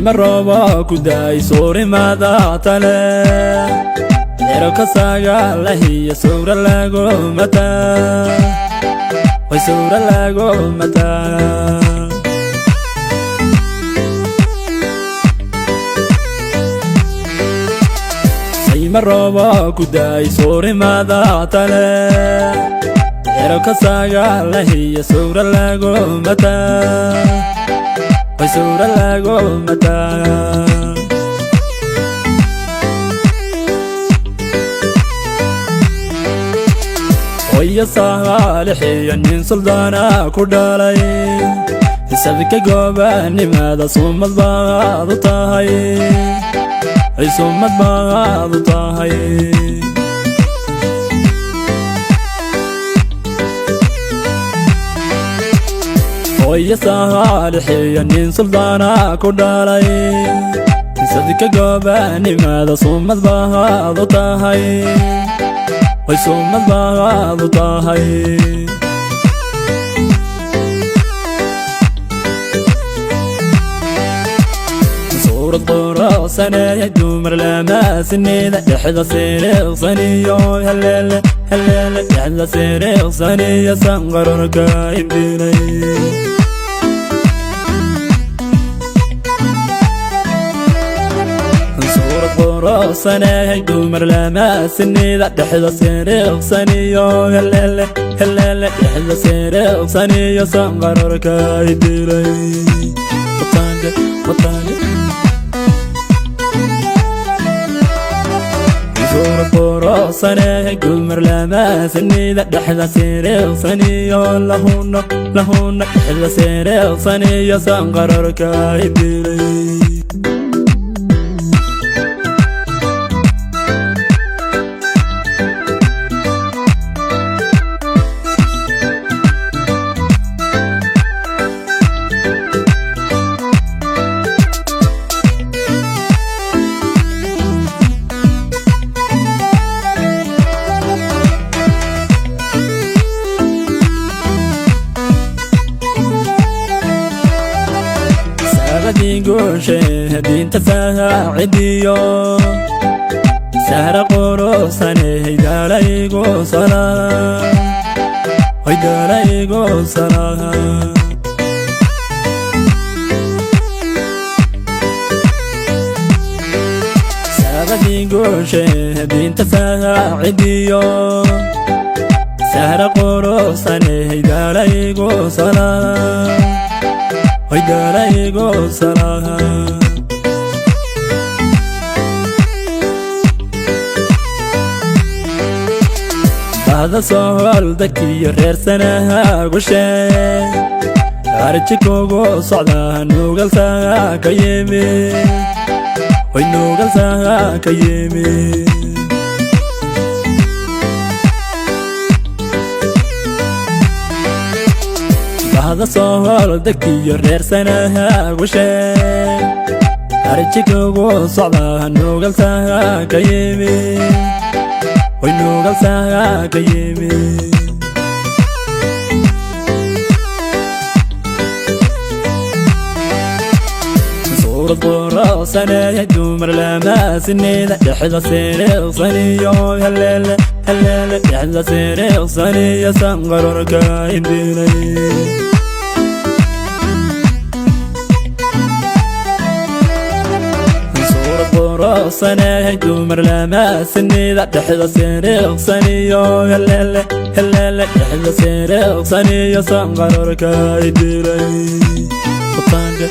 Marroba kudai sore mada tale Ero kasaga lahiya sura lago mata Hoy sura lago mata Say marroba kudai sore mada tale Ero kasaga lahiya sura lago mata Hoy sura lago mata Hoy ya saalixi nin suldana ku dhalay sabika goobani maada sumad baad u tahay ay sumad baad u tahay Hoy ya saalixi nin suldana ku dhalay sabika goobani maada sumad baad u tahay ay sumad baad u tahay suurad qorasana ya dumar lama sinida dhexda sariiqsaniyo halala dhexda sariiqsaniyo sanqarorka indilay Sana hay dumar lama sinida dhexda sariiqsaniyo halala dhexda sariiqsaniyo sanqarorka indilay watande Sana hay dumar lama sinida dhexda sariiqsaniyo lahuna dhexda sariiqsaniyo sanqarorka indilay Dinta faacidiyo sahra qorosane haydalaygo sala haydalaygo sala Sabadigo dinta faacidiyo sahra qorosane haydalaygo sala haydalaygo sala هذا سؤال ذكي ريرسنا غشة أرجعكوا صعدا نوغل سا كيمي وين نوغل سا كيمي هذا سؤال ذكي ريرسنا غشة أرجعكوا صعدا نوغل سا كيمي Hoy no galsa kayeme Suurad qorasana ya dumar lama sinida dhexda sariiqsaniyo halala dhexda sariiqsaniyo sanqarorka indilay Sana hay dumar lama sinida dhexda sariiqsaniyo halala dhexda sariiqsaniyo sanqarorka indilay watande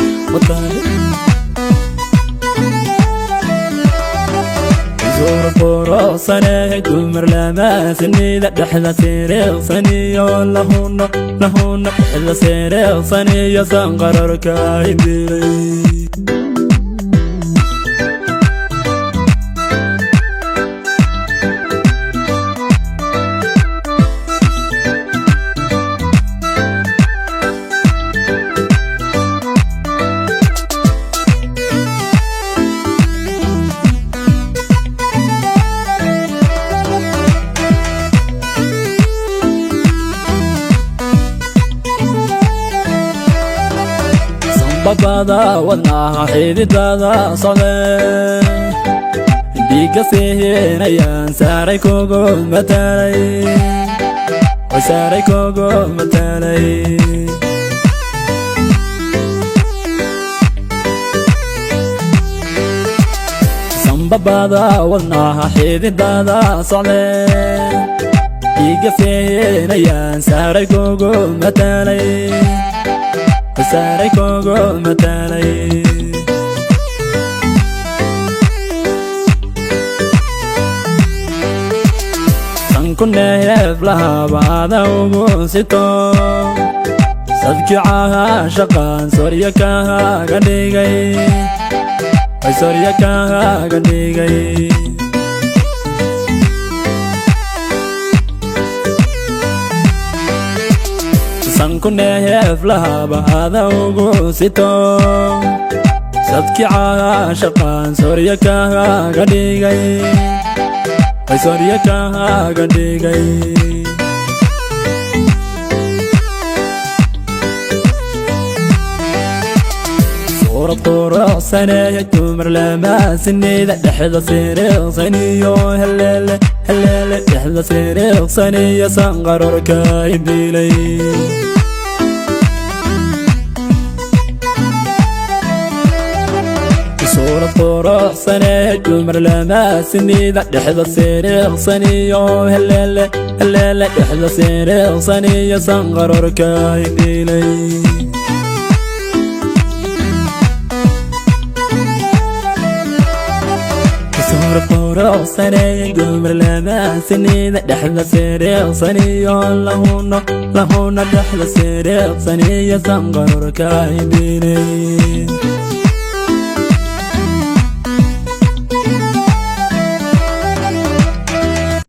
suurad quruxsaneed dumar lama sinida dhexda siriiqsaniyo lahuna dhexda siriiqsaniyo sanqararka idilay babada wadnaha xididada socde dhiigga siinayaan saaray kugu matalay way saaray kugu matalay sanbabada wadnaha xididada socde dhiigga siinayaan saaray kugu matalay saaray kugu matalay sanku neef lahabaada ugu sito sadkicaha shaqaan sorya kahaga dhigay way sorya kahaga dhigay sanku neef lahabaada ugu sito sadkicaha shaqaan sorya kahaga dhigay way sorya kahaga dhigay suurad quruxsaneed dumar lama sinida dhexda siriiqsaniyo heleele dhexda siriiqsaniyo sanqararka idilay suurad quruxsaneed dumar lama sinida dhexda siriiqsaniyo heleele dhexda siriiqsaniyo sanqararka idilay suurad quruxsaneed dumar lama sinida dhexda siriiqsaniyo lahuna dhexda siriiqsaniyo sanqararka idilay